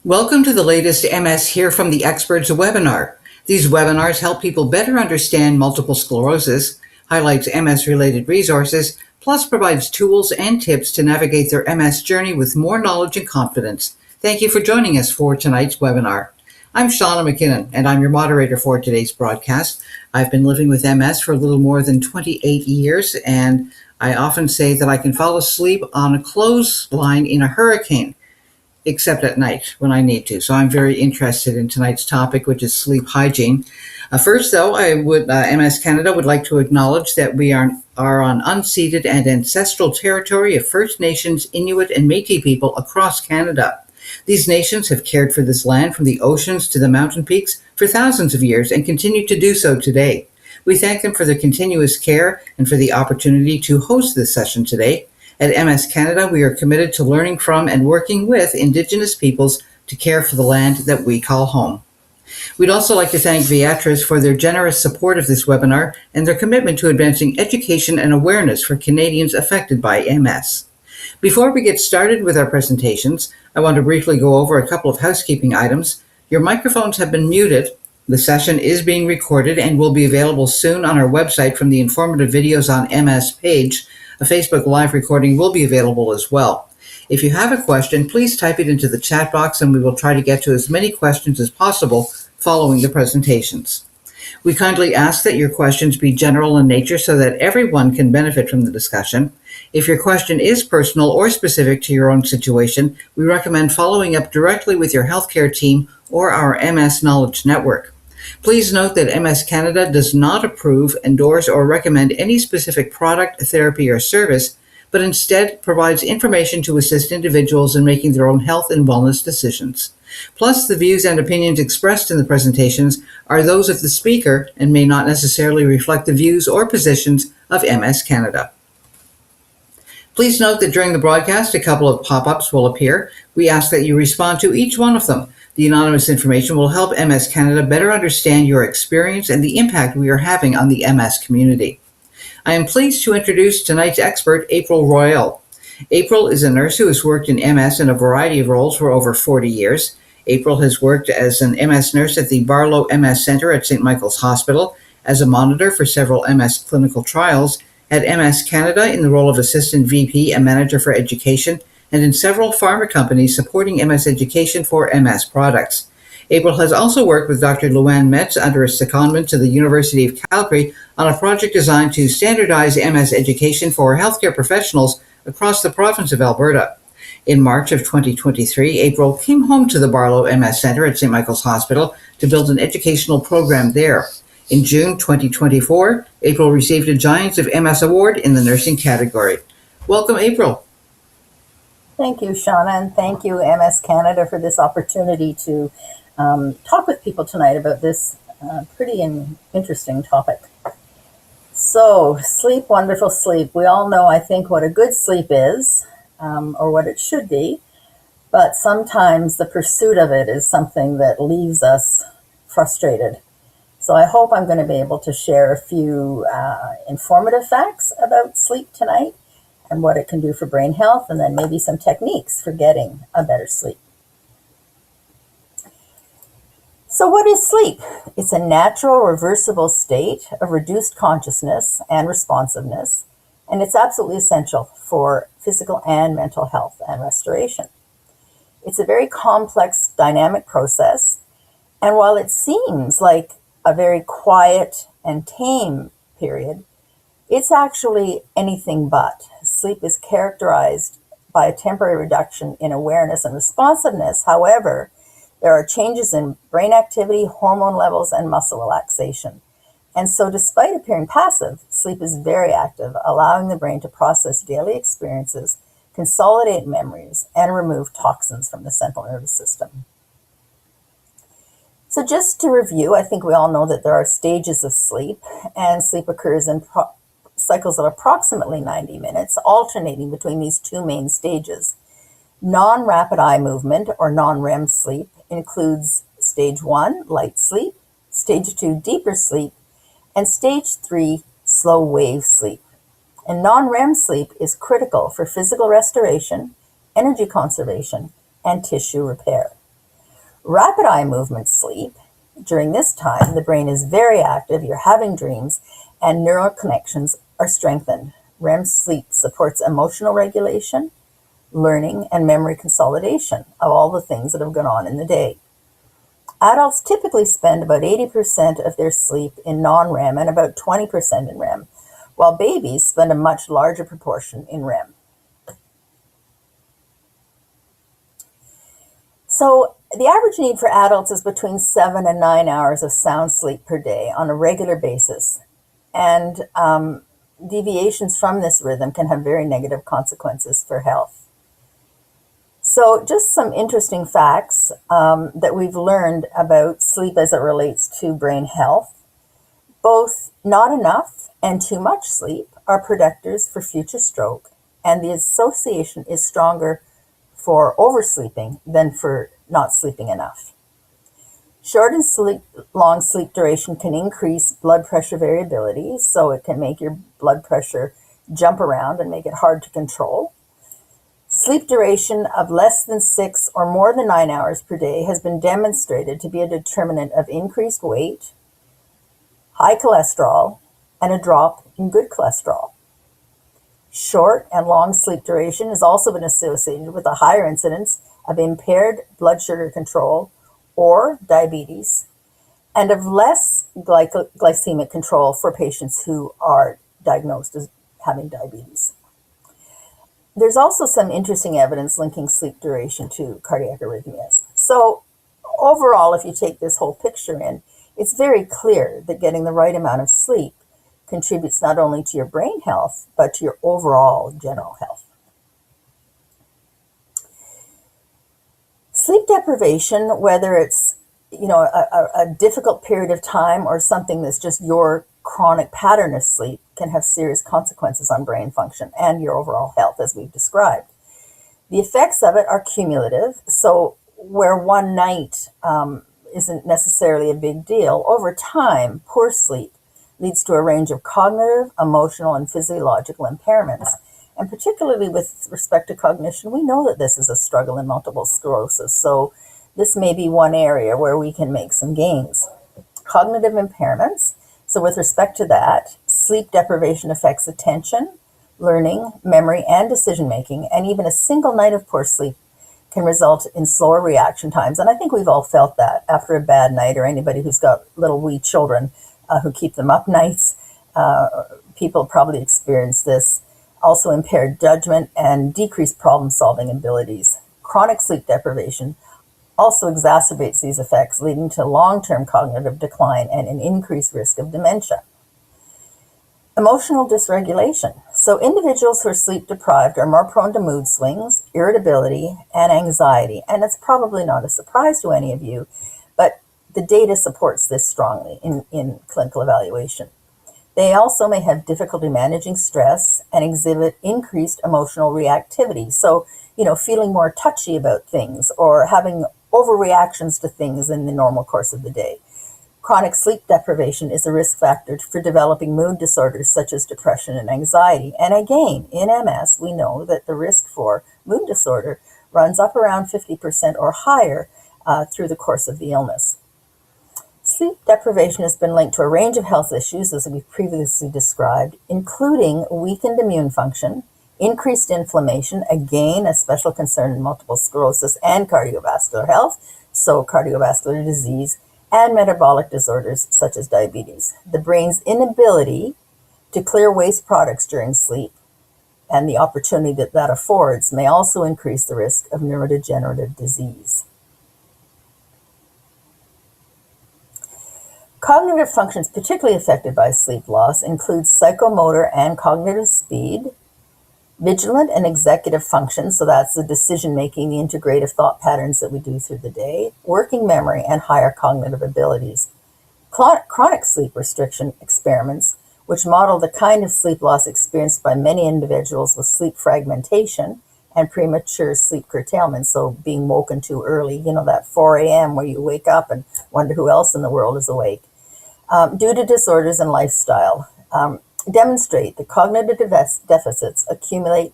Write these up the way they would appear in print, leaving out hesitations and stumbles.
Welcome to the latest MS Hear from the Experts webinar. These webinars help people better understand multiple sclerosis, highlights MS-related resources, plus provides tools and tips to navigate their MS journey with more knowledge and confidence. Thank you for joining us for tonight's webinar. I'm Shauna McKinnon, and I'm your moderator for today's broadcast. I've been living with MS for a little more than 28 years, and I often say that I can fall asleep on a clothesline in a hurricane, except at night when I need to. So I'm very interested in tonight's topic, which is sleep hygiene. First, though, MS Canada would like to acknowledge that we are on unceded and ancestral territory of First Nations, Inuit, and Métis people across Canada. These nations have cared for this land from the oceans to the mountain peaks for thousands of years and continue to do so today. We thank them for their continuous care and for the opportunity to host this session today. At MS Canada, we are committed to learning from and working with Indigenous peoples to care for the land that we call home. We'd also like to thank Viatris for their generous support of this webinar and their commitment to advancing education and awareness for Canadians affected by MS. Before we get started with our presentations, I want to briefly go over a couple of housekeeping items. Your microphones have been muted. The session is being recorded and will be available soon on our website from the Informative Videos on MS page. A Facebook Live recording will be available as well. If you have a question, please type it into the chat box and we will try to get to as many questions as possible following the presentations. We kindly ask that your questions be general in nature so that everyone can benefit from the discussion. If your question is personal or specific to your own situation, we recommend following up directly with your healthcare team or our MS Knowledge Network. Please note that MS Canada does not approve, endorse, or recommend any specific product, therapy, or service, but instead provides information to assist individuals in making their own health and wellness decisions. Plus, the views and opinions expressed in the presentations are those of the speaker and may not necessarily reflect the views or positions of MS Canada. Please note that during the broadcast, a couple of pop-ups will appear. We ask that you respond to each one of them. The anonymous information will help MS Canada better understand your experience and the impact we are having on the MS community. I am pleased to introduce tonight's expert, Aprile Royal. Aprile is a nurse who has worked in MS in a variety of roles for over 40 years. Aprile has worked as an MS nurse at the BARLO MS Centre at St. Michael's Hospital, as a monitor for several MS clinical trials, at MS Canada in the role of Assistant VP and Manager for Education, and in several pharma companies supporting MS education for MS products. Aprile has also worked with Dr. Luann Metz under a secondment to the University of Calgary on a project designed to standardize MS education for healthcare professionals across the province of Alberta. In March of 2023, Aprile came home to the Barlow MS Centre at St. Michael's Hospital to build an educational program there. In June 2024, Aprile received a Giants of MS Award in the nursing category. Welcome, Aprile. Thank you, Shauna, and thank you, MS Canada, for this opportunity to talk with people tonight about this pretty interesting topic. So, sleep, wonderful sleep. We all know, I think, what a good sleep is, or what it should be, but sometimes the pursuit of it is something that leaves us frustrated. So I hope I'm going to be able to share a few informative facts about sleep tonight and what it can do for brain health, and then maybe some techniques for getting a better sleep. So what is sleep? It's a natural, reversible state of reduced consciousness and responsiveness, and it's absolutely essential for physical and mental health and restoration. It's a very complex, dynamic process, and while it seems like a very quiet and tame period, it's actually anything but. Sleep is characterized by a temporary reduction in awareness and responsiveness. However, there are changes in brain activity, hormone levels, and muscle relaxation. And so despite appearing passive, sleep is very active, allowing the brain to process daily experiences, consolidate memories, and remove toxins from the central nervous system. So just to review, I think we all know that there are stages of sleep, and sleep occurs in cycles of approximately 90 minutes, alternating between these two main stages. Non-rapid eye movement, or non-REM sleep, includes stage 1, light sleep, stage 2, deeper sleep, and stage 3, slow wave sleep. And non-REM sleep is critical for physical restoration, energy conservation, and tissue repair. Rapid eye movement sleep. During this time, the brain is very active, you're having dreams, and neural connections are strengthened. REM sleep supports emotional regulation, learning, and memory consolidation of all the things that have gone on in the day. Adults typically spend about 80% of their sleep in non-REM and about 20% in REM, while babies spend a much larger proportion in REM. So the average need for adults is between 7 and 9 hours of sound sleep per day on a regular basis. And deviations from this rhythm can have very negative consequences for health. So just some interesting facts that we've learned about sleep as it relates to brain health. Both not enough and too much sleep are predictors for future stroke, and the association is stronger for oversleeping than for not sleeping enough. Short and long sleep duration can increase blood pressure variability, so it can make your blood pressure jump around and make it hard to control. Sleep duration of less than 6 or more than 9 hours per day has been demonstrated to be a determinant of increased weight, high cholesterol, and a drop in good cholesterol. Short and long sleep duration has also been associated with a higher incidence of impaired blood sugar control or diabetes, and of less glycemic control for patients who are diagnosed as having diabetes. There's also some interesting evidence linking sleep duration to cardiac arrhythmias. So overall, if you take this whole picture in, it's very clear that getting the right amount of sleep contributes not only to your brain health, but to your overall general health. Sleep deprivation, whether it's a difficult period of time or something that's just your chronic pattern of sleep, can have serious consequences on brain function and your overall health, as we've described. The effects of it are cumulative, so where one night isn't necessarily a big deal, over time, poor sleep leads to a range of cognitive, emotional, and physiological impairments. And particularly with respect to cognition, we know that this is a struggle in multiple sclerosis, so this may be one area where we can make some gains. Cognitive impairments. So with respect to that, sleep deprivation affects attention, learning, memory, and decision-making, and even a single night of poor sleep can result in slower reaction times. And I think we've all felt that after a bad night, or anybody who's got little wee children who keep them up nights. People probably experience this. Also impaired judgment and decreased problem-solving abilities. Chronic sleep deprivation also exacerbates these effects, leading to long-term cognitive decline and an increased risk of dementia. Emotional dysregulation. So individuals who are sleep deprived are more prone to mood swings, irritability, and anxiety. And it's probably not a surprise to any of you, but the data supports this strongly in clinical evaluation. They also may have difficulty managing stress and exhibit increased emotional reactivity. So, feeling more touchy about things or having overreactions to things in the normal course of the day. Chronic sleep deprivation is a risk factor for developing mood disorders such as depression and anxiety. And again, in MS, we know that the risk for mood disorder runs up around 50% or higher through the course of the illness. Sleep deprivation has been linked to a range of health issues, as we've previously described, including weakened immune function, increased inflammation, again, a special concern in multiple sclerosis and cardiovascular health, so cardiovascular disease, and metabolic disorders such as diabetes. The brain's inability to clear waste products during sleep and the opportunity that affords may also increase the risk of neurodegenerative disease. Cognitive functions particularly affected by sleep loss include psychomotor and cognitive speed, vigilant and executive function, so that's the decision-making, the integrative thought patterns that we do through the day, working memory, and higher cognitive abilities. Chronic sleep restriction experiments, which model the kind of sleep loss experienced by many individuals with sleep fragmentation and premature sleep curtailment, so being woken too early, that 4 a.m. where you wake up and wonder who else in the world is awake. Due to disorders and lifestyle, demonstrate that cognitive deficits accumulate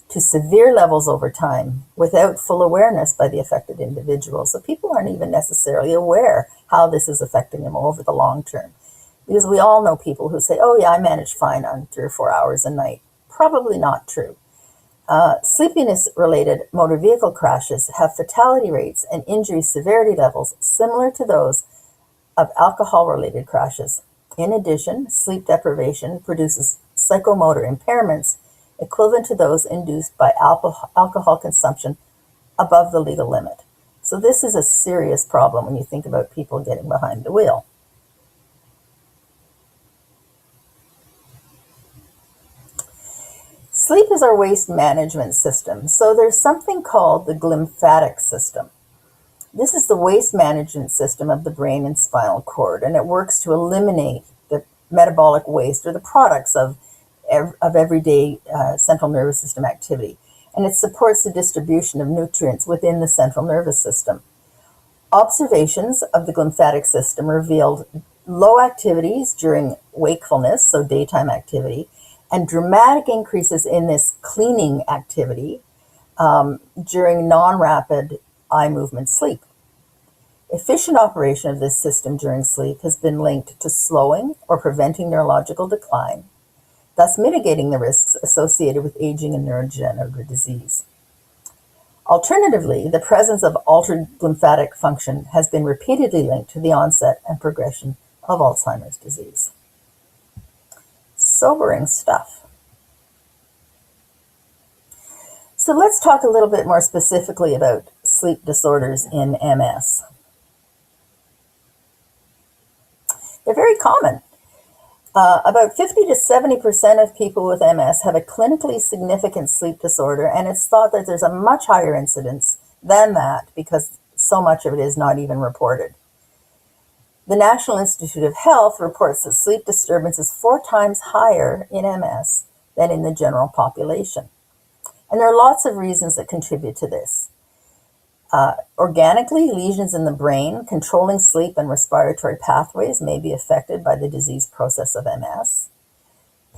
to severe levels over time without full awareness by the affected individual. So people aren't even necessarily aware how this is affecting them over the long term. Because we all know people who say, oh yeah, I manage fine on 3 or 4 hours a night. Probably not true. Sleepiness-related motor vehicle crashes have fatality rates and injury severity levels similar to those of alcohol-related crashes. In addition, sleep deprivation produces psychomotor impairments equivalent to those induced by alcohol consumption above the legal limit. So this is a serious problem when you think about people getting behind the wheel. Sleep is our waste management system. So there's something called the glymphatic system. This is the waste management system of the brain and spinal cord, and it works to eliminate the metabolic waste or the products of everyday central nervous system activity. And it supports the distribution of nutrients within the central nervous system. Observations of the glymphatic system revealed low activities during wakefulness, so daytime activity, and dramatic increases in this cleaning activity during non-rapid eye movement sleep. Efficient operation of this system during sleep has been linked to slowing or preventing neurological decline, thus mitigating the risks associated with aging and neurodegenerative disease. Alternatively, the presence of altered glymphatic function has been repeatedly linked to the onset and progression of Alzheimer's disease. Sobering stuff. So let's talk a little bit more specifically about sleep disorders in MS. They're very common. About 50 to 70% of people with MS have a clinically significant sleep disorder, and it's thought that there's a much higher incidence than that because so much of it is not even reported. The National Institute of Health reports that sleep disturbance is 4 times higher in MS than in the general population. And there are lots of reasons that contribute to this. Organically, lesions in the brain controlling sleep and respiratory pathways may be affected by the disease process of MS.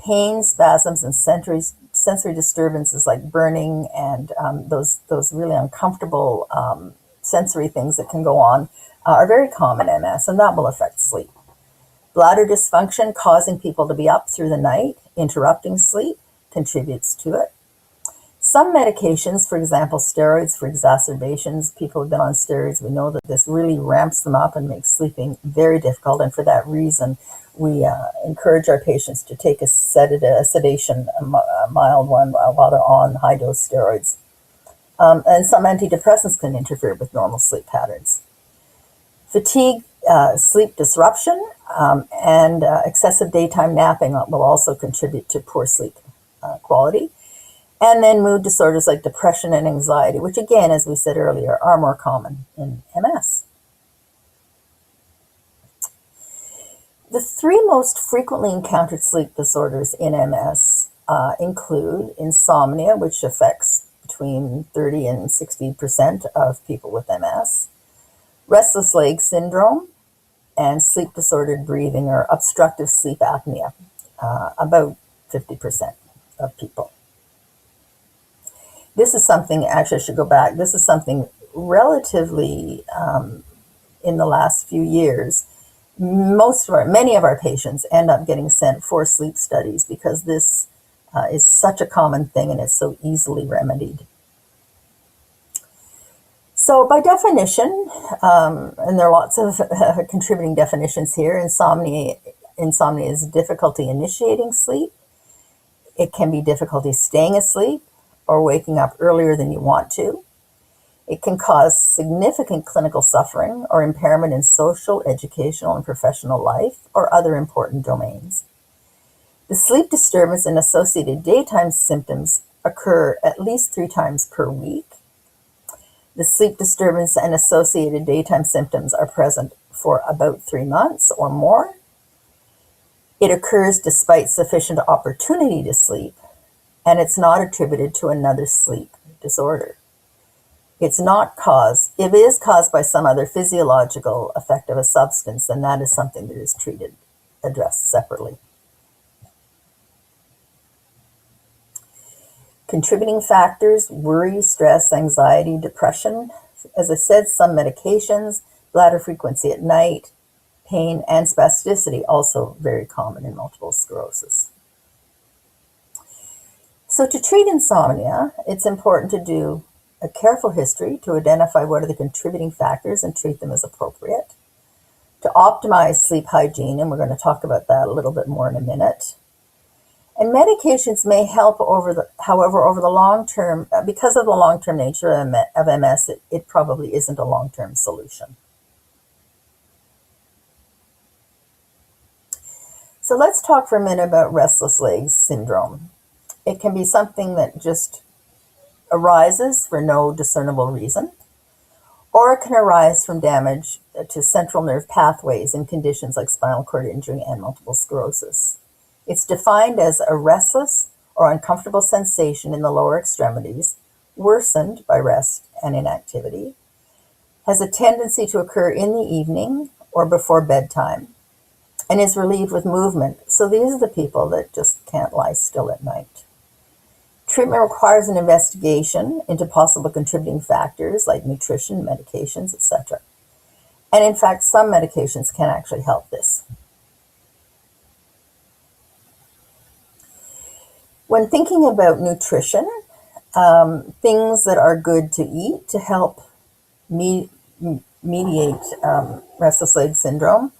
Pain, spasms, and sensory disturbances like burning and those really uncomfortable sensory things that can go on are very common in MS, and that will affect sleep. Bladder dysfunction causing people to be up through the night, interrupting sleep, contributes to it. Some medications, for example, steroids for exacerbations, people have been on steroids, we know that this really ramps them up and makes sleeping very difficult, and for that reason, we encourage our patients to take a sedation, a mild one, while they're on high-dose steroids. And some antidepressants can interfere with normal sleep patterns. Fatigue, sleep disruption, and excessive daytime napping will also contribute to poor sleep quality. And then mood disorders like depression and anxiety, which again, as we said earlier, are more common in MS. The 3 most frequently encountered sleep disorders in MS include insomnia, which affects between 30 and 60% of people with MS, restless leg syndrome, and sleep-disordered breathing or obstructive sleep apnea, about 50% of people. This is something, actually I should go back, this is something relatively in the last few years, many of our patients end up getting sent for sleep studies because this is such a common thing and it's so easily remedied. So by definition, and there are lots of contributing definitions here, insomnia is difficulty initiating sleep. It can be difficulty staying asleep or waking up earlier than you want to. It can cause significant clinical suffering or impairment in social, educational, and professional life or other important domains. The sleep disturbance and associated daytime symptoms occur at least 3 times per week. The sleep disturbance and associated daytime symptoms are present for about 3 months or more. It occurs despite sufficient opportunity to sleep, and it's not attributed to another sleep disorder. If it is caused by some other physiological effect of a substance, then that is something that is addressed separately. Contributing factors: worry, stress, anxiety, depression. As I said, some medications, bladder frequency at night, pain, and spasticity, also very common in multiple sclerosis. So to treat insomnia, it's important to do a careful history to identify what are the contributing factors and treat them as appropriate. To optimize sleep hygiene, and we're going to talk about that a little bit more in a minute. And medications may help, however, over the long term, because of the long-term nature of MS, it probably isn't a long-term solution. So let's talk for a minute about restless legs syndrome. It can be something that just arises for no discernible reason, or it can arise from damage to central nerve pathways in conditions like spinal cord injury and multiple sclerosis. It's defined as a restless or uncomfortable sensation in the lower extremities, worsened by rest and inactivity, has a tendency to occur in the evening or before bedtime, and is relieved with movement. So these are the people that just can't lie still at night. Treatment requires an investigation into possible contributing factors like nutrition, medications, etc. And in fact, some medications can actually help this. When thinking about nutrition, things that are good to eat to help mediate restless leg syndrome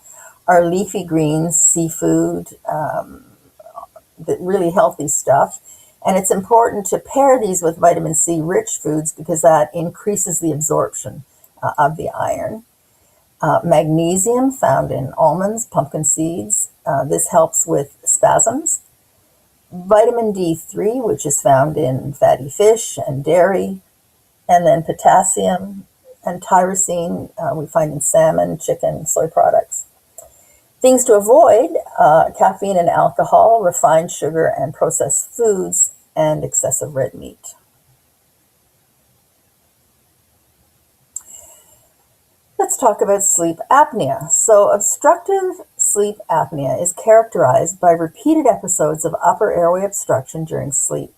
are leafy greens, seafood, the really healthy stuff. And it's important to pair these with vitamin C rich foods because that increases the absorption of the iron. Magnesium found in almonds, pumpkin seeds, this helps with spasms. Vitamin D3, which is found in fatty fish and dairy, and then potassium and tyrosine we find in salmon, chicken, soy products. Things to avoid: caffeine and alcohol, refined sugar and processed foods, and excessive red meat. Let's talk about sleep apnea. So obstructive sleep apnea is characterized by repeated episodes of upper airway obstruction during sleep.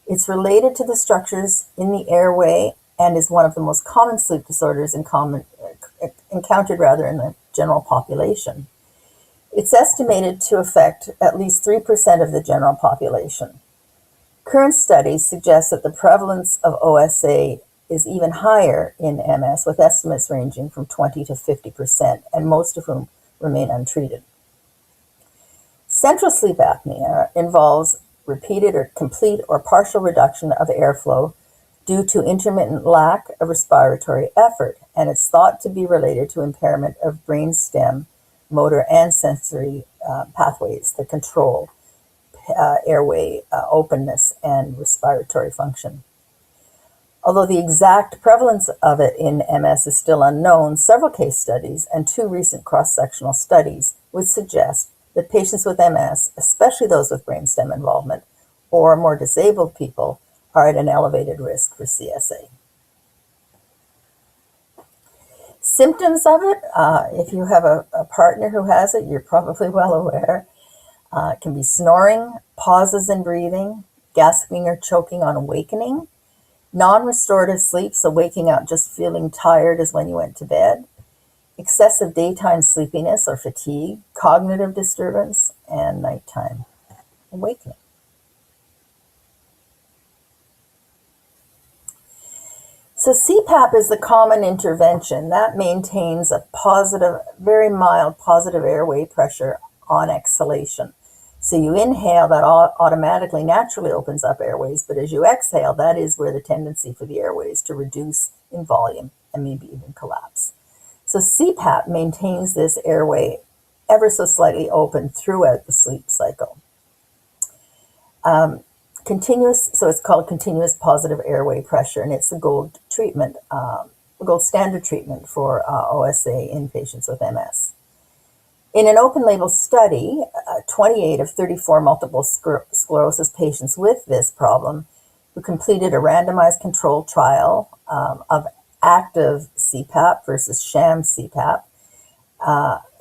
It's related to the structures in the airway and is one of the most common sleep disorders encountered in the general population. It's estimated to affect at least 3% of the general population. Current studies suggest that the prevalence of OSA is even higher in MS, with estimates ranging from 20 to 50%, and most of whom remain untreated. Central sleep apnea involves repeated or complete or partial reduction of airflow due to intermittent lack of respiratory effort, and it's thought to be related to impairment of brainstem, motor, and sensory pathways that control airway openness and respiratory function. Although the exact prevalence of it in MS is still unknown, several case studies and 2 recent cross-sectional studies would suggest that patients with MS, especially those with brainstem involvement or more disabled people, are at an elevated risk for CSA. Symptoms of it, if you have a partner who has it, you're probably well aware. It can be snoring, pauses in breathing, gasping or choking on awakening, non-restorative sleep, so waking up just feeling tired as when you went to bed, excessive daytime sleepiness or fatigue, cognitive disturbance, and nighttime awakening. So CPAP is the common intervention that maintains a positive, very mild positive airway pressure on exhalation. So you inhale, that automatically, naturally opens up airways, but as you exhale, that is where the tendency for the airways to reduce in volume and maybe even collapse. So CPAP maintains this airway ever so slightly open throughout the sleep cycle. So it's called continuous positive airway pressure, and it's a gold standard treatment for OSA in patients with MS. In an open label study, 28 of 34 multiple sclerosis patients with this problem who completed a randomized controlled trial of active CPAP versus sham CPAP,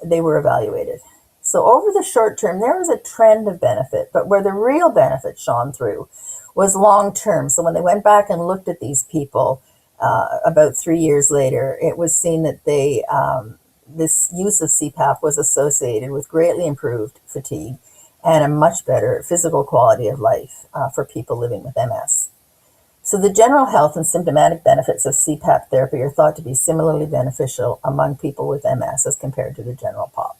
they were evaluated. So over the short term, there was a trend of benefit, but where the real benefit shone through was long term. So when they went back and looked at these people about 3 years later, it was seen that this use of CPAP was associated with greatly improved fatigue and a much better physical quality of life for people living with MS. So the general health and symptomatic benefits of CPAP therapy are thought to be similarly beneficial among people with MS as compared to the general pop.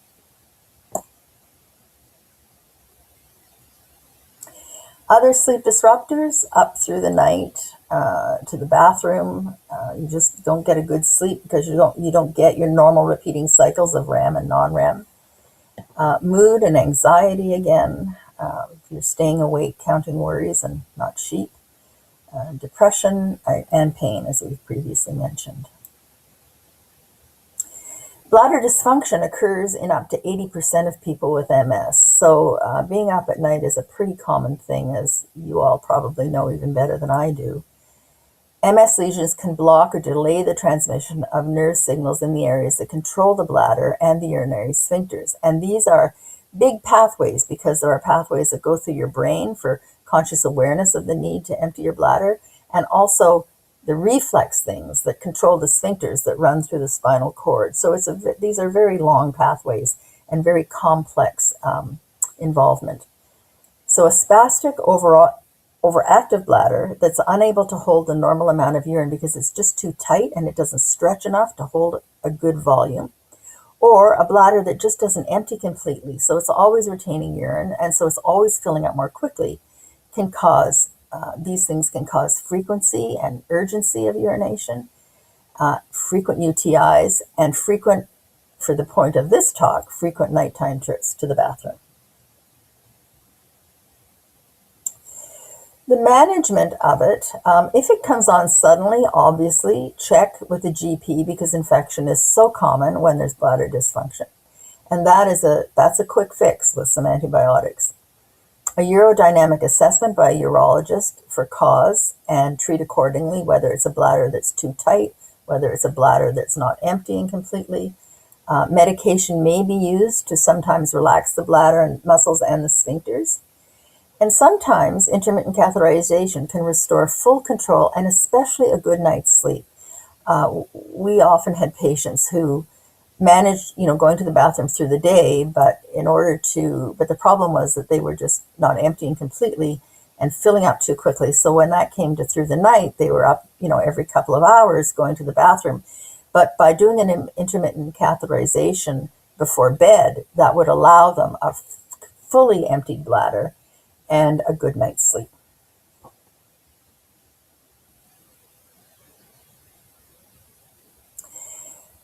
Other sleep disruptors, up through the night, to the bathroom. You just don't get a good sleep because you don't get your normal repeating cycles of REM and non-REM. Mood and anxiety again. If you're staying awake, counting worries and not sheep. Depression and pain, as we've previously mentioned. Bladder dysfunction occurs in up to 80% of people with MS. So being up at night is a pretty common thing, as you all probably know even better than I do. MS lesions can block or delay the transmission of nerve signals in the areas that control the bladder and the urinary sphincters. And these are big pathways because there are pathways that go through your brain for conscious awareness of the need to empty your bladder, and also the reflex things that control the sphincters that run through the spinal cord. So these are very long pathways and very complex involvement. So a spastic overactive bladder that's unable to hold the normal amount of urine because it's just too tight and it doesn't stretch enough to hold a good volume, or a bladder that just doesn't empty completely, so it's always retaining urine and so it's always filling up more quickly, can cause these things can cause frequency and urgency of urination, frequent UTIs, and frequent, for the point of this talk, frequent nighttime trips to the bathroom. The management of it, if it comes on suddenly, obviously check with the GP because infection is so common when there's bladder dysfunction. And that's a quick fix with some antibiotics. A urodynamic assessment by a urologist for cause and treat accordingly, whether it's a bladder that's too tight, whether it's a bladder that's not emptying completely. Medication may be used to sometimes relax the bladder and muscles and the sphincters. And sometimes intermittent catheterization can restore full control and especially a good night's sleep. We often had patients who managed, going to the bathroom through the day, but the problem was that they were just not emptying completely and filling up too quickly. So when that came to through the night, they were up, every couple of hours going to the bathroom. But by doing an intermittent catheterization before bed, that would allow them a fully emptied bladder and a good night's sleep.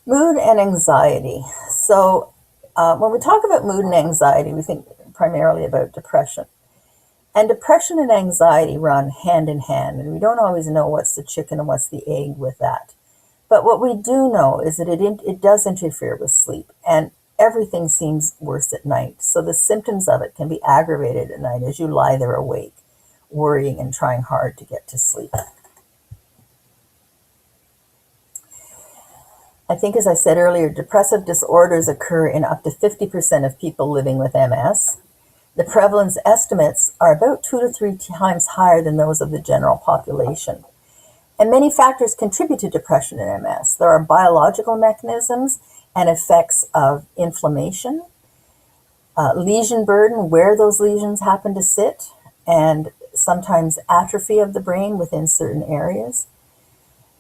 Mood and anxiety. So when we talk about mood and anxiety, we think primarily about depression. And depression and anxiety run hand in hand, and we don't always know what's the chicken and what's the egg with that. But what we do know is that it does interfere with sleep, and everything seems worse at night. So the symptoms of it can be aggravated at night as you lie there awake, worrying and trying hard to get to sleep. I think, as I said earlier, depressive disorders occur in up to 50% of people living with MS. The prevalence estimates are about 2 to 3 times higher than those of the general population. And many factors contribute to depression in MS. There are biological mechanisms and effects of inflammation, lesion burden, where those lesions happen to sit, and sometimes atrophy of the brain within certain areas.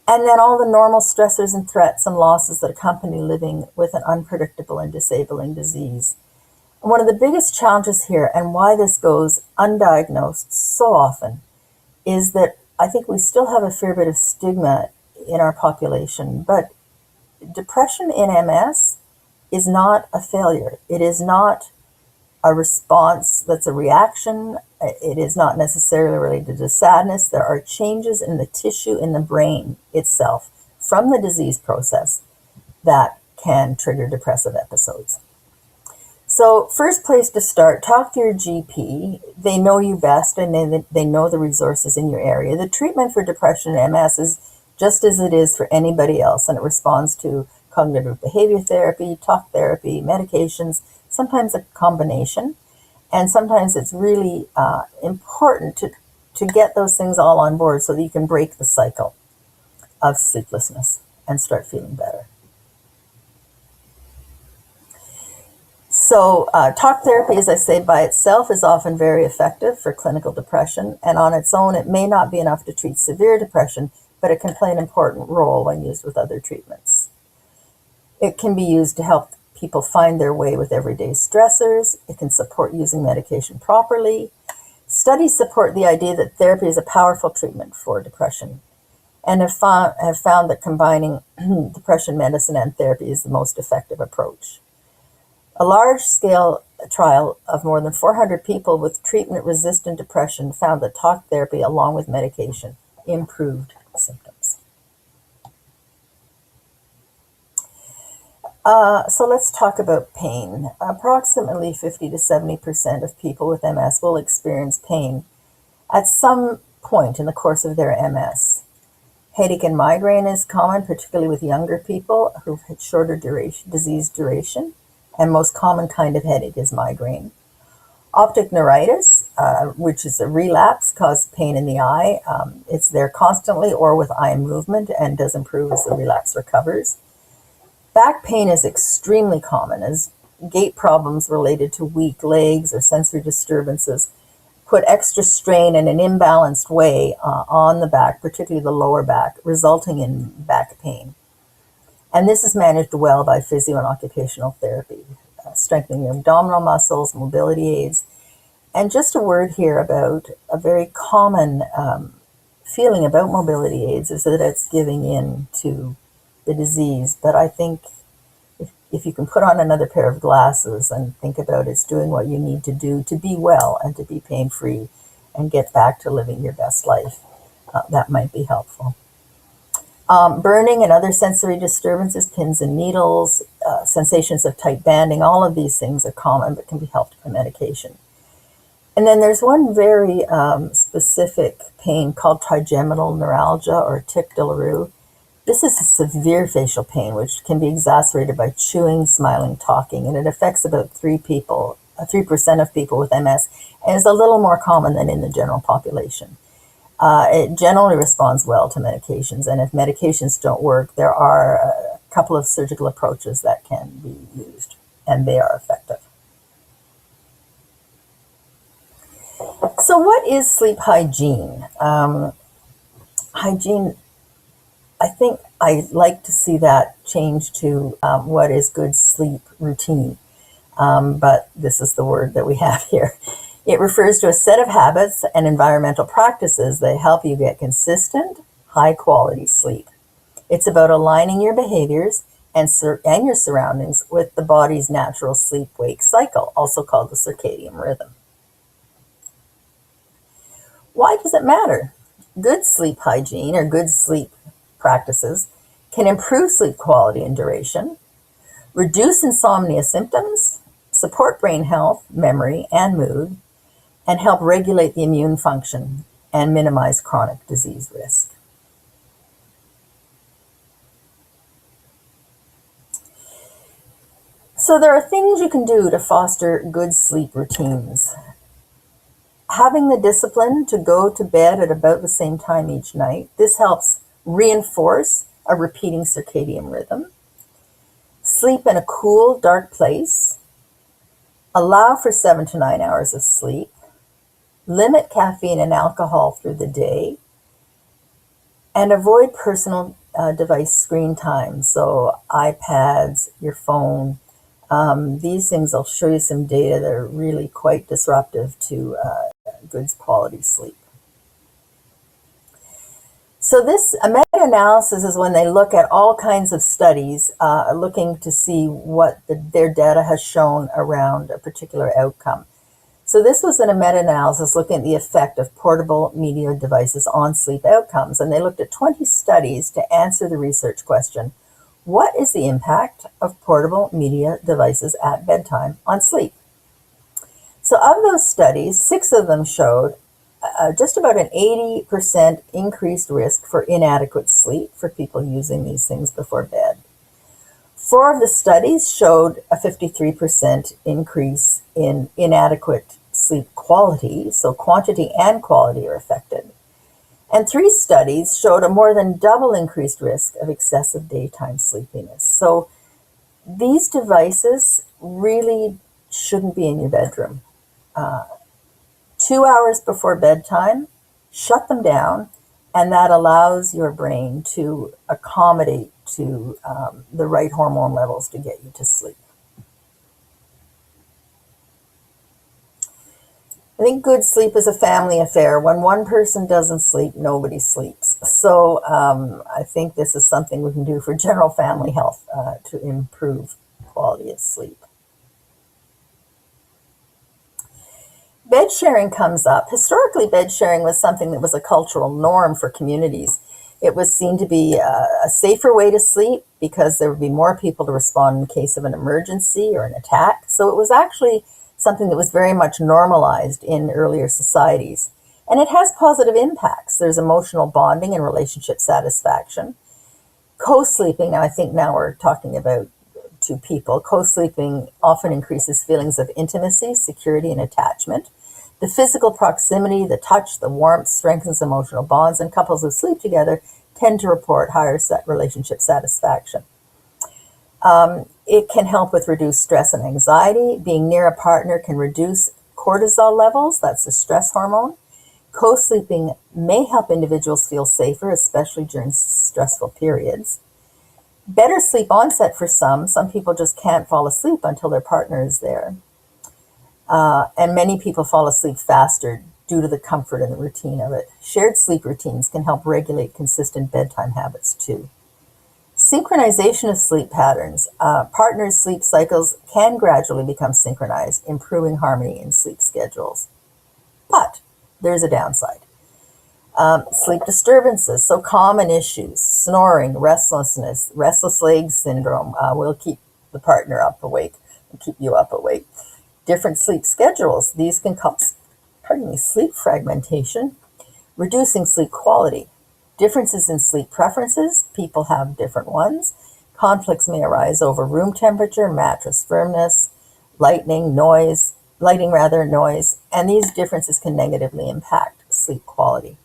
And then all the normal stressors and threats and losses that accompany living with an unpredictable and disabling disease. And one of the biggest challenges here, and why this goes undiagnosed so often, is that I think we still have a fair bit of stigma in our population. But depression in MS is not a failure. It is not a response that's a reaction. It is not necessarily related to sadness. There are changes in the tissue in the brain itself from the disease process that can trigger depressive episodes. So first place to start, talk to your GP. They know you best and they know the resources in your area. The treatment for depression and MS is just as it is for anybody else, and it responds to cognitive behavior therapy, talk therapy, medications, sometimes a combination. And sometimes it's really important to get those things all on board so that you can break the cycle of sleeplessness and start feeling better. So talk therapy, as I say, by itself is often very effective for clinical depression, and on its own it may not be enough to treat severe depression, but it can play an important role when used with other treatments. It can be used to help people find their way with everyday stressors. It can support using medication properly. Studies support the idea that therapy is a powerful treatment for depression, and have found that combining depression medicine and therapy is the most effective approach. A large-scale trial of more than 400 people with treatment-resistant depression found that talk therapy, along with medication, improved symptoms. So let's talk about pain. Approximately 50 to 70% of people with MS will experience pain at some point in the course of their MS. Headache and migraine is common, particularly with younger people who've had shorter disease duration, and most common kind of headache is migraine. Optic neuritis, which is a relapse, causes pain in the eye. It's there constantly or with eye movement and does improve as the relapse recovers. Back pain is extremely common, as gait problems related to weak legs or sensory disturbances put extra strain in an imbalanced way on the back, particularly the lower back, resulting in back pain. And this is managed well by physio and occupational therapy, strengthening your abdominal muscles, mobility aids. And just a word here about a very common feeling about mobility aids is that it's giving in to the disease. But I think if you can put on another pair of glasses and think about it's doing what you need to do to be well and to be pain-free and get back to living your best life, that might be helpful. Burning and other sensory disturbances, pins and needles, sensations of tight banding, all of these things are common but can be helped by medication. And then there's one very specific pain called trigeminal neuralgia or tic douloureux. This is a severe facial pain which can be exacerbated by chewing, smiling, talking, and it affects about 3% of people with MS, and is a little more common than in the general population. It generally responds well to medications, and if medications don't work, there are a couple of surgical approaches that can be used, and they are effective. So what is sleep hygiene? Hygiene, I think I'd like to see that change to what is good sleep routine, but this is the word that we have here. It refers to a set of habits and environmental practices that help you get consistent, high-quality sleep. It's about aligning your behaviors and your surroundings with the body's natural sleep-wake cycle, also called the circadian rhythm. Why does it matter? Good sleep hygiene or good sleep practices can improve sleep quality and duration, reduce insomnia symptoms, support brain health, memory, and mood, and help regulate the immune function and minimize chronic disease risk. So there are things you can do to foster good sleep routines. Having the discipline to go to bed at about the same time each night, this helps reinforce a repeating circadian rhythm. Sleep in a cool, dark place. Allow for 7 to 9 hours of sleep. Limit caffeine and alcohol through the day. And avoid personal device screen time. So iPads, your phone. These things, I'll show you some data that are really quite disruptive to good quality sleep. So a meta-analysis is when they look at all kinds of studies looking to see what their data has shown around a particular outcome. So this was in a meta-analysis looking at the effect of portable media devices on sleep outcomes. And they looked at 20 studies to answer the research question, what is the impact of portable media devices at bedtime on sleep? So of those studies, 6 of them showed just about an 80% increased risk for inadequate sleep for people using these things before bed. 4 of the studies showed a 53% increase in inadequate sleep quality, so quantity and quality are affected. And 3 studies showed a more than double increased risk of excessive daytime sleepiness. So these devices really shouldn't be in your bedroom. 2 hours before bedtime, shut them down, and that allows your brain to accommodate to the right hormone levels to get you to sleep. I think good sleep is a family affair. When one person doesn't sleep, nobody sleeps. So I think this is something we can do for general family health to improve quality of sleep. Bed sharing comes up. Historically, bed sharing was something that was a cultural norm for communities. It was seen to be a safer way to sleep because there would be more people to respond in case of an emergency or an attack. So it was actually something that was very much normalized in earlier societies. And it has positive impacts. There's emotional bonding and relationship satisfaction. Co-sleeping, now I think now we're talking about 2 people. Co-sleeping often increases feelings of intimacy, security, and attachment. The physical proximity, the touch, the warmth strengthens emotional bonds, and couples who sleep together tend to report higher relationship satisfaction. It can help with reduced stress and anxiety. Being near a partner can reduce cortisol levels, that's the stress hormone. Co-sleeping may help individuals feel safer, especially during stressful periods. Better sleep onset for some. Some people just can't fall asleep until their partner is there. And many people fall asleep faster due to the comfort and the routine of it. Shared sleep routines can help regulate consistent bedtime habits too. Synchronization of sleep patterns. Partners' sleep cycles can gradually become synchronized, improving harmony in sleep schedules. But there's a downside. Sleep disturbances, so common issues, snoring, restlessness, restless leg syndrome will keep the partner up awake, and keep you up awake. Different sleep schedules, these can cause, sleep fragmentation, reducing sleep quality. Differences in sleep preferences, people have different ones. Conflicts may arise over room temperature, mattress firmness, lighting, noise, and these differences can negatively impact sleep quality.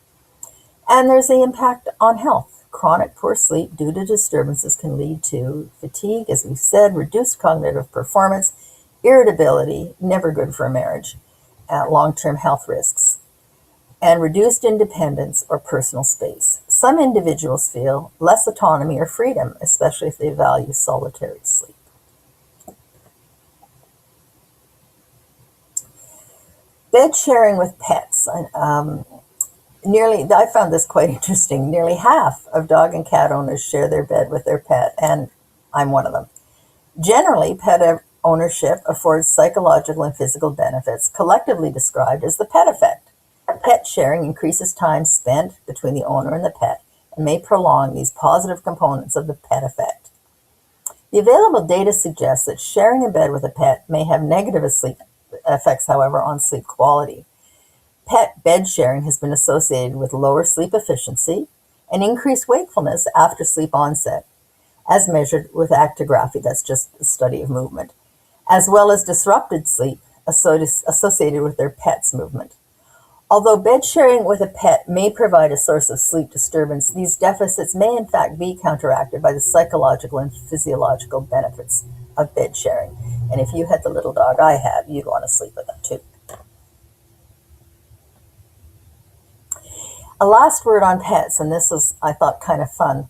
And there's the impact on health. Chronic poor sleep due to disturbances can lead to fatigue, as we've said, reduced cognitive performance, irritability, never good for a marriage, long-term health risks, and reduced independence or personal space. Some individuals feel less autonomy or freedom, especially if they value solitary sleep. Bed sharing with pets. I found this quite interesting. Nearly half of dog and cat owners share their bed with their pet, and I'm one of them. Generally, pet ownership affords psychological and physical benefits, collectively described as the pet effect. Pet sharing increases time spent between the owner and the pet and may prolong these positive components of the pet effect. The available data suggests that sharing a bed with a pet may have negative sleep effects, however, on sleep quality. Pet bed sharing has been associated with lower sleep efficiency and increased wakefulness after sleep onset, as measured with actigraphy, that's just the study of movement, as well as disrupted sleep associated with their pet's movement. Although bed sharing with a pet may provide a source of sleep disturbance, these deficits may in fact be counteracted by the psychological and physiological benefits of bed sharing. And if you had the little dog I have, you'd want to sleep with them too. A last word on pets, and this was, I thought, kind of fun.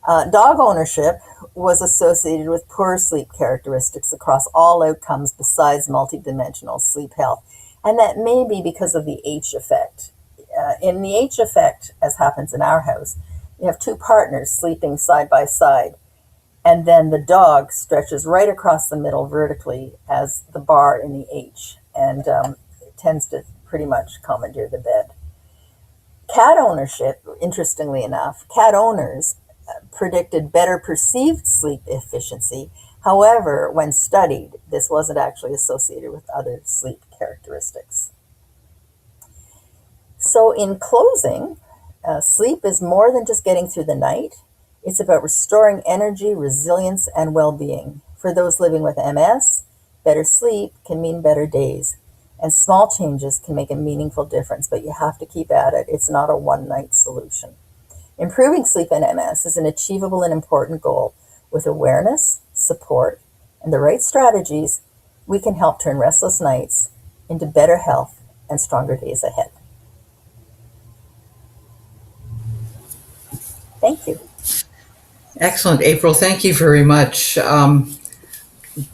Dog ownership was associated with poor sleep characteristics across all outcomes besides multidimensional sleep health. And that may be because of the H effect. In the H effect, as happens in our house, you have 2 partners sleeping side by side, and then the dog stretches right across the middle vertically as the bar in the H, and it tends to pretty much commandeer the bed. Cat ownership, interestingly enough, cat owners predicted better perceived sleep efficiency. However, when studied, this wasn't actually associated with other sleep characteristics. So in closing, sleep is more than just getting through the night. It's about restoring energy, resilience, and well being. For those living with MS, better sleep can mean better days. And small changes can make a meaningful difference, but you have to keep at it. It's not a one night solution. Improving sleep in MS is an achievable and important goal. With awareness, support, and the right strategies, we can help turn restless nights into better health and stronger days ahead. Thank you. Excellent, April. Thank you very much.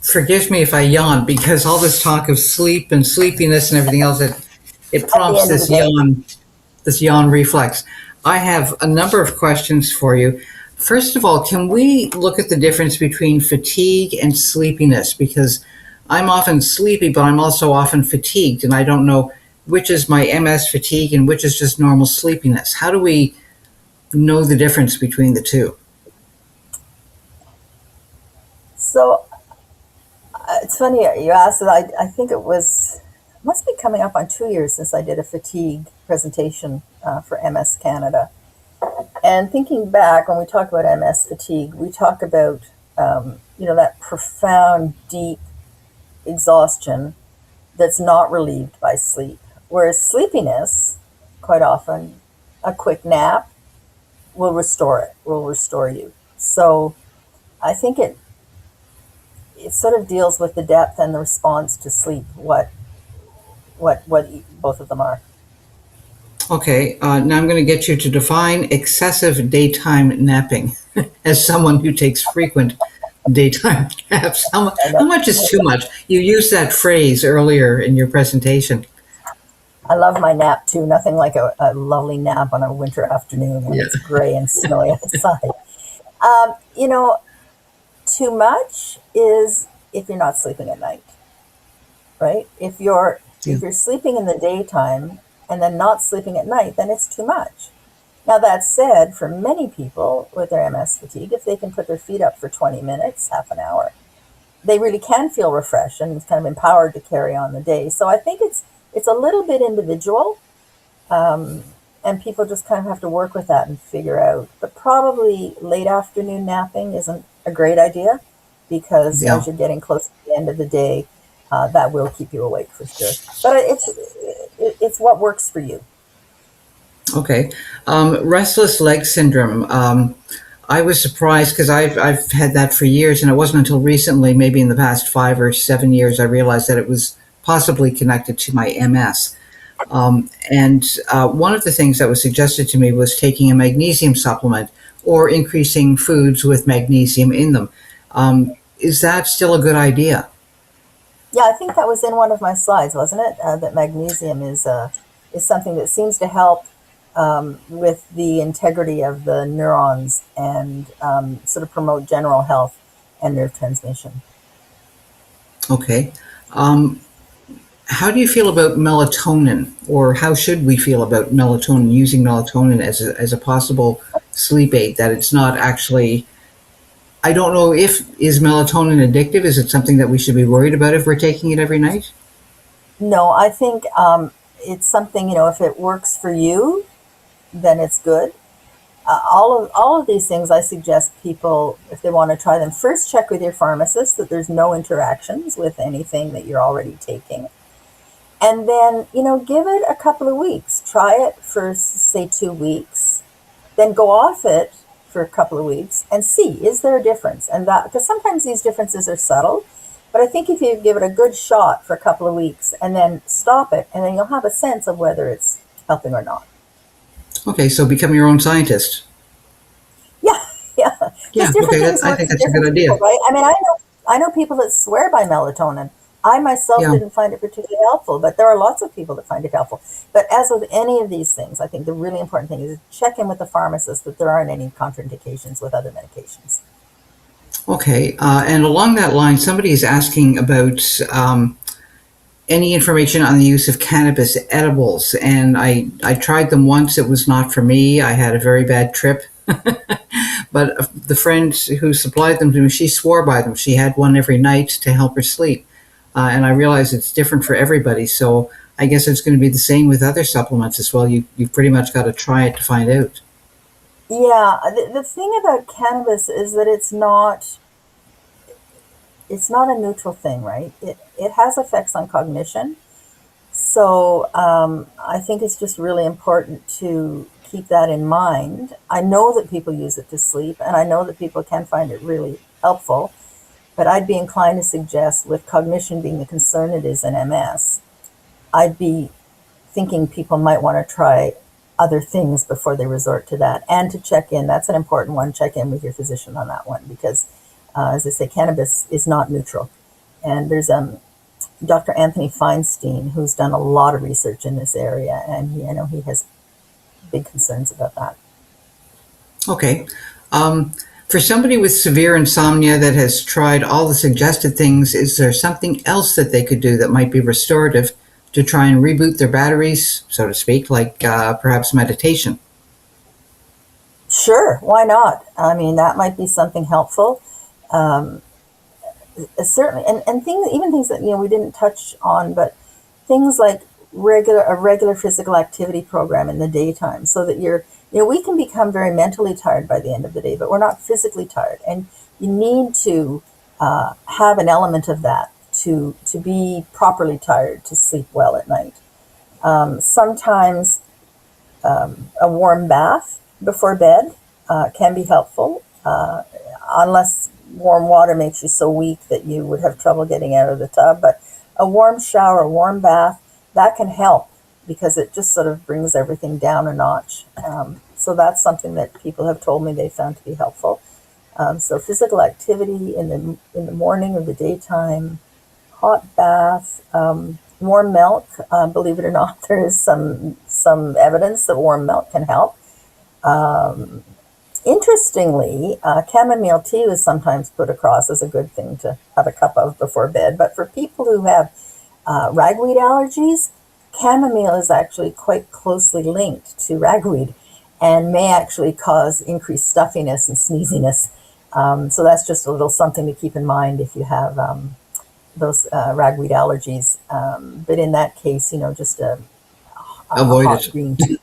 Forgive me if I yawn because all this talk of sleep and sleepiness and everything else, it At the prompts end of the day, this yawn reflex. I have a number of questions for you. First of all, can we look at the difference between fatigue and sleepiness? Because I'm often sleepy, but I'm also often fatigued, and I don't know which is my MS fatigue and which is just normal sleepiness. How do we know the difference between the two? so it's funny you asked that. I think must be coming up on 2 years since I did a fatigue presentation for MS Canada. And thinking back, when we talk about MS fatigue, we talk about that profound, deep exhaustion that's not relieved by sleep. Whereas sleepiness, quite often, a quick nap will restore it, will restore you. So I think it sort of deals with the depth and the response to sleep, what both of them are. Okay, now I'm going to get you to define excessive daytime napping as someone who takes frequent daytime naps. I How know. much is too much? You used that phrase earlier in your presentation. I love my nap too. Nothing like a lovely nap on a winter afternoon when Yeah. it's gray and snowy outside. Um, you know, Too much is if you're not sleeping at night, right? Yeah. If you're sleeping in the daytime and then not sleeping at night, then it's too much. Now that said, for many people with their MS fatigue, if they can put their feet up for 20 minutes, half an hour, they really can feel refreshed and kind of empowered to carry on the day. So I think it's a little bit individual, and people just kind of have to work with that and figure out. But probably late afternoon napping isn't a great idea because Yeah. as you're getting close to the end of the day, that will keep you awake for sure. But it's what works for you. Okay. Restless leg syndrome. I was surprised because I've had that for years, and it wasn't until recently, maybe in the past 5 or 7 years, I realized that it was possibly connected to my MS. And one of the things that was suggested to me was taking a magnesium supplement or increasing foods with magnesium in them. Is that still a good idea? Yeah, I think that was in one of my slides, wasn't it? That magnesium is something that seems to help with the integrity of the neurons and sort of promote general health and nerve transmission. Okay. Um, how do you feel about melatonin, or how should we feel about melatonin, using melatonin as a possible sleep aid, that it's not actually, I don't know if, is melatonin addictive? Is it something that we should be worried about if we're taking it every night? No, I think it's something, if it works for you, then it's good. All of these things, I suggest people, if they want to try them, first check with your pharmacist that there's no interactions with anything that you're already taking. And then, give it a couple of weeks. Try it for, say, 2 weeks. Then go off it for a couple of weeks and see, is there a difference? And that, because sometimes these differences are subtle, but I think if you give it a good shot for a couple of weeks and then stop it, and then you'll have a sense of whether it's helping or not. Okay, so become your own scientist. Yeah, yeah. Yeah, Because different okay, things I work think for that's a good different idea. people, right? I mean, I know people that swear by melatonin. I myself Yeah. didn't find it particularly helpful, but there are lots of people that find it helpful. But as with any of these things, I think the really important thing is check in with the pharmacist that there aren't any contraindications with other medications. Okay, and along that line, somebody is asking about any information on the use of cannabis edibles, and I tried them once. It was not for me. I had a very bad trip. But the friend who supplied them to me, she swore by them. She had one every night to help her sleep. And I realize it's different for everybody. So I guess it's going to be the same with other supplements as well. You've pretty much got to try it to find out. Yeah, the thing about cannabis is that it's not a neutral thing, right? It has effects on cognition. So I think it's just really important to keep that in mind. I know that people use it to sleep, and I know that people can find it really helpful. But I'd be inclined to suggest, with cognition being the concern it is in MS, I'd be thinking people might want to try other things before they resort to that, and to check in. That's an important one. Check in with your physician on that one because, as I say, cannabis is not neutral. And there's Dr. Anthony Feinstein, who's done a lot of research in this area, and I know he has big concerns about that. Okay. Um, for somebody with severe insomnia that has tried all the suggested things, is there something else that they could do that might be restorative to try and reboot their batteries, so to speak, like perhaps meditation? Sure, why not? I mean, that might be something helpful. Um, Certainly, and things, even things that we didn't touch on, but things like a regular physical activity program in the daytime, so that we can become very mentally tired by the end of the day, but we're not physically tired, and you need to have an element of that to be properly tired to sleep well at night. Sometimes a warm bath before bed can be helpful, unless warm water makes you so weak that you would have trouble getting out of the tub. But a warm shower, a warm bath, that can help because it just sort of brings everything down a notch. So that's something that people have told me they found to be helpful. So physical activity in the morning or the daytime, hot bath, warm milk. Believe it or not, there is some evidence that warm milk can help. Um, Interestingly, chamomile tea is sometimes put across as a good thing to have a cup of before bed. But for people who have ragweed allergies, chamomile is actually quite closely linked to ragweed and may actually cause increased stuffiness and sneeziness. So that's just a little something to keep in mind if you have those ragweed allergies. But in that case, just a Avoid hot it. green tea.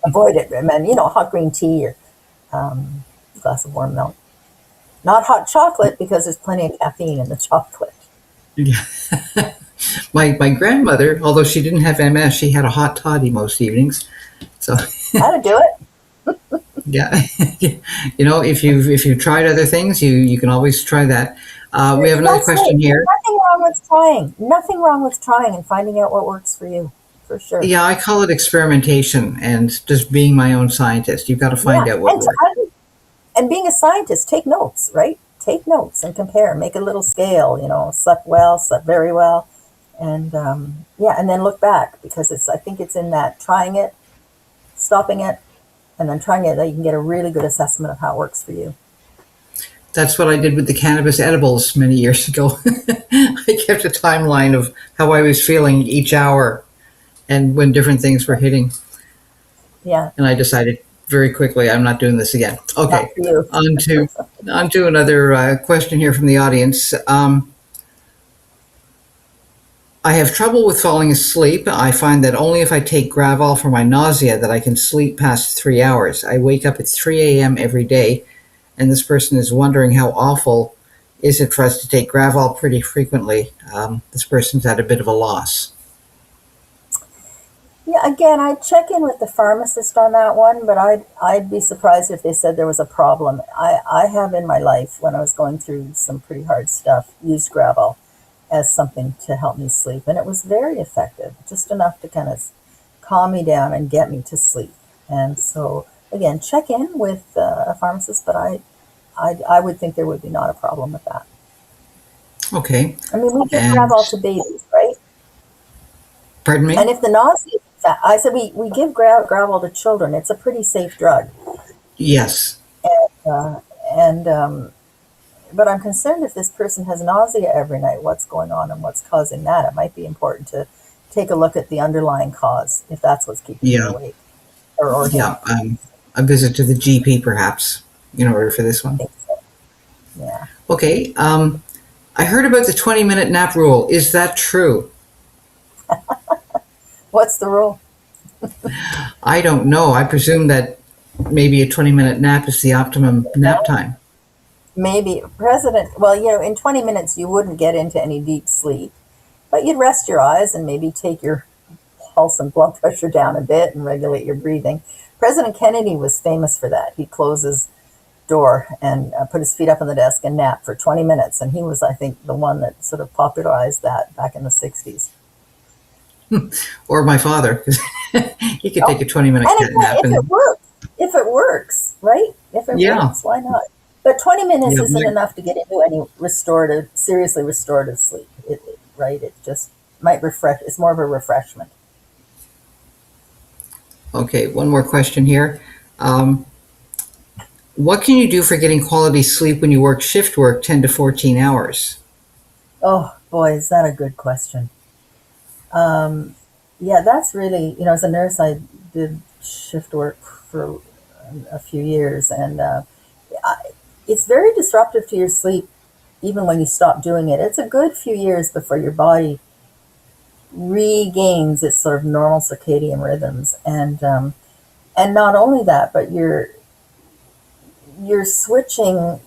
Avoid it, and hot green tea or a glass of warm milk. Not hot chocolate because there's plenty of caffeine in the chocolate. Yeah. My grandmother, although she didn't have MS, she had a hot toddy most evenings. So How to do it? yeah, if you've tried other things, you can always try that. We have another That's right. question There's here. nothing wrong with trying. Nothing wrong with trying and finding out what works for you, for sure. Yeah, I call it experimentation and just being my own scientist. You've got to Yeah, find out what works. and being a scientist, take notes, right? Take notes and compare. Make a little scale. Slept well, slept very well, and yeah, and then look back because I think it's in that trying it, stopping it, and then trying it that you can get a really good assessment of how it works for you. That's what I did with the cannabis edibles many years ago. I kept a timeline of how I was feeling each hour and when different things were hitting. Yeah, And I decided very quickly I'm not doing this again. not Okay, for you. on to on to another question here from the audience. I have trouble with falling asleep. I find that only if I take Gravol for my nausea that I can sleep past 3 hours. I wake up at 3 a.m. every day, and this person is wondering how awful is it for us to take Gravol pretty frequently. This person's at a bit of a loss. Yeah, again, I'd check in with the pharmacist on that one, but I'd be surprised if they said there was a problem. I have in my life, when I was going through some pretty hard stuff, used Gravol as something to help me sleep, and it was very effective, just enough to kind of calm me down and get me to sleep. And so, again, check in with a pharmacist, but I would think there would be not a problem with that. Okay, I mean, we give and Gravol to babies, right? pardon me? And if the nausea, I said we give Gravol to children. It's a pretty safe drug. Yes. Uh, and But I'm concerned if this person has nausea every night, what's going on and what's causing that. It might be important to take a look at the underlying cause if that's what's keeping you Yeah. awake or him. Yeah. A visit to the GP perhaps in order for this I one. think so. Yeah. Okay. I heard about the 20-minute nap rule. Is that true? What's the rule? I don't know. I presume that maybe a 20-minute nap is the optimum nap time. Maybe in 20 minutes you wouldn't get into any deep sleep, but you'd rest your eyes and maybe take your pulse and blood pressure down a bit and regulate your breathing. President Kennedy was famous for that. He'd close his door and put his feet up on the desk and nap for 20 minutes. And he was, I think, the one that sort of popularized that back in the 60s. Or my father, because he could take a 20-minute nap. If it works, right? If it works, why not? But 20 minutes isn't enough to get into any seriously restorative sleep, right? It just might refresh. It's more of a refreshment. Okay, one more question here. What can you do for getting quality sleep when you work shift work 10 to 14 hours? Oh, boy, is that a good question. Yeah, that's really, as a nurse, I did shift work for a few years, and it's very disruptive to your sleep, even when you stop doing it. It's a good few years before your body regains its sort of normal circadian rhythms, and not only that, but you're switching.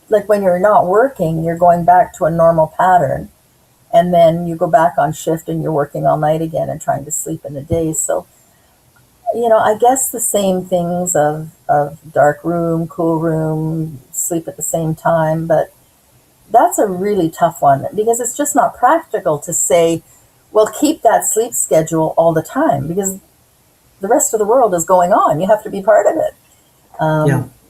Like when you're not working, you're going back to a normal pattern, and then you go back on shift and you're working all night again and trying to sleep in the day. So, I guess the same things of dark room, cool room, sleep at the same time, but that's a really tough one because it's just not practical to say, well, keep that sleep schedule all the time, because the rest of the world is going on. You have to be part of it.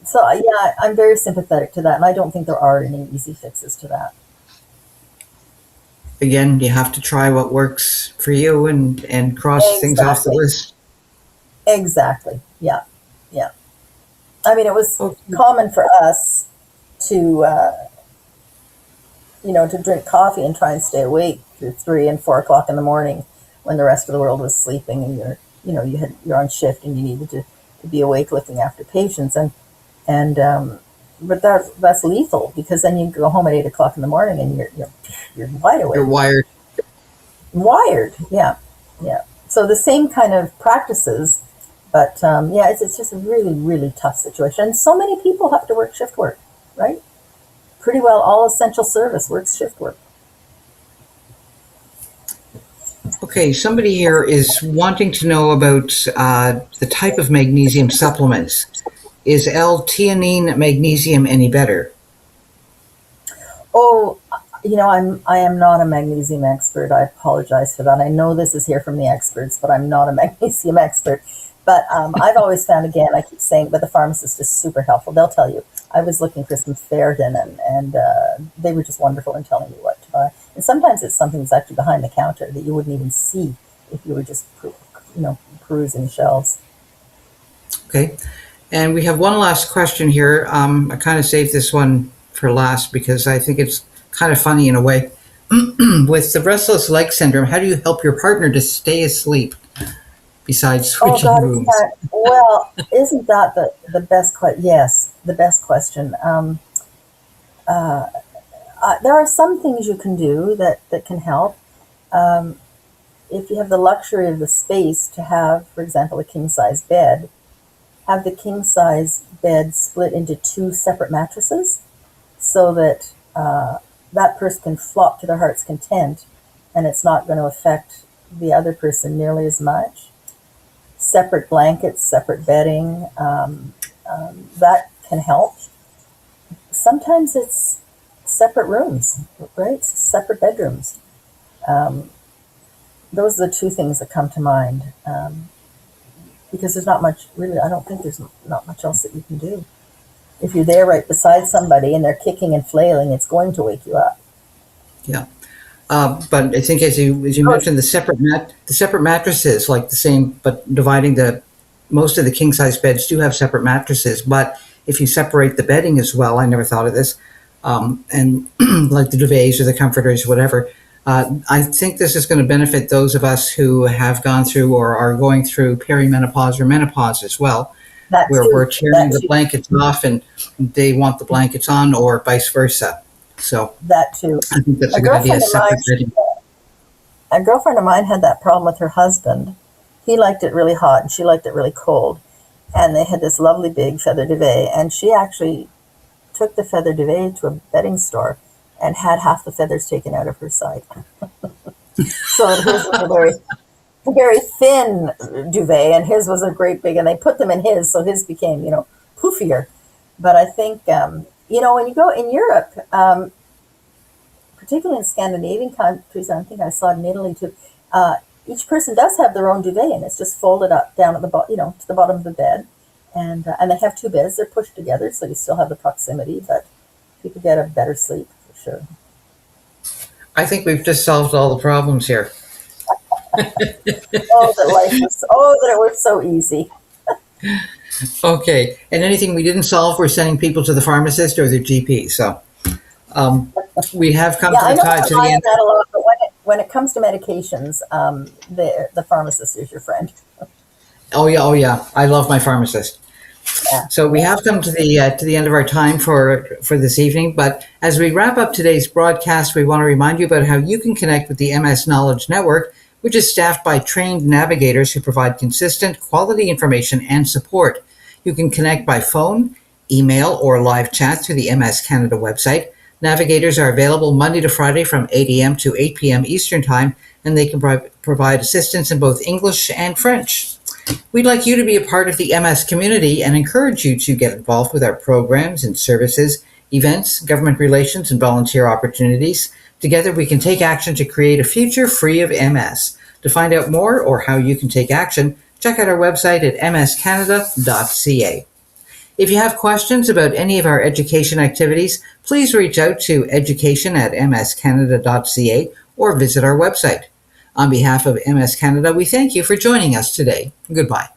So, I'm very sympathetic to that, and I don't think there are any easy fixes to that. Again, you have to try what works for you and cross things off the list. Exactly. Yeah. I mean, it was common for us to, to drink coffee and try and stay awake through 3 and 4 o'clock in the morning when the rest of the world was sleeping, and you're on shift and you needed to be awake looking after patients, but that's lethal, because then you go home at 8 o'clock in the morning and you're wide awake. You're wired. Yeah. So the same kind of practices, but it's just a really, really tough situation. And so many people have to work shift work, right? Pretty well all essential service works shift work. Okay, somebody here is wanting to know about the type of magnesium supplements. Is L-theanine magnesium any better? Oh, I am not a magnesium expert. I apologize for that. I know this is here from the experts, but I'm not a magnesium expert. But I've always found, again, I keep saying, but the pharmacist is super helpful. They'll tell you. I was looking for some Ferritin, and they were just wonderful in telling me what to buy. And sometimes it's something that's actually behind the counter that you wouldn't even see if you were just, perusing shelves. Okay. And we have one last question here. I kind of saved this one for last because I think it's kind of funny in a way. With the restless leg syndrome, how do you help your partner to stay asleep besides switching rooms? Isn't that the best question? Yes, the best question. There are some things you can do that can help. If you have the luxury of the space to have, for example, a king-size bed, have the king-size bed split into 2 separate mattresses so that that person can flop to their heart's content, and it's not going to affect the other person nearly as much. Separate blankets, separate bedding, that can help. Sometimes it's separate rooms, right? Separate bedrooms. Those are the 2 things that come to mind. Because there's not much, really, I don't think there's not much else that you can do. If you're there right beside somebody and they're kicking and flailing, it's going to wake you up. Yeah. But I think as you mentioned, the separate mattresses, like the same, but dividing most of the king size beds do have separate mattresses. But if you separate the bedding as well, I never thought of this, and like the duvets or the comforters, whatever. I think this is going to benefit those of us who have gone through or are going through perimenopause or menopause as well, where we're tearing the blankets off and they want the blankets on, or vice versa. So that too. I think that's a good idea. A girlfriend of mine had that problem with her husband. He liked it really hot and she liked it really cold. and they had this lovely big feather duvet, and she actually took the feather duvet to a bedding store and had half the feathers taken out of her side. So hers was a very thin duvet, and his was a great big, and they put them in his, so his became, poofier. But I think, when you go in Europe, particularly in Scandinavian countries, and I think I saw it in Italy too, each person does have their own duvet, and it's just folded up down at the to the bottom of the bed, and they have two beds. They're pushed together, so you still have the proximity, but people get a better sleep for sure. I think we've just solved all the problems here. That it was so easy. Okay, and anything we didn't solve, we're sending people to the pharmacist or their GP. So we have come to I the know time to the end. that a lot, but when it comes to medications, the pharmacist is your friend. Oh yeah, I love my pharmacist. Yeah. So we have come to the end of our time for this evening. But as we wrap up today's broadcast, we want to remind you about how you can connect with the MS Knowledge Network, which is staffed by trained navigators who provide consistent, quality information and support. You can connect by phone, email, or live chat through the MS Canada website. Navigators are available Monday to Friday from 8 a.m. to 8 p.m. Eastern Time, and they can provide assistance in both English and French. We'd like you to be a part of the MS community and encourage you to get involved with our programs and services, events, government relations, and volunteer opportunities. Together, we can take action to create a future free of MS. To find out more or how you can take action, check out our website at mscanada.ca. If you have questions about any of our education activities, please reach out to education@mscanada.ca or visit our website. On behalf of MS Canada, we thank you for joining us today. Goodbye.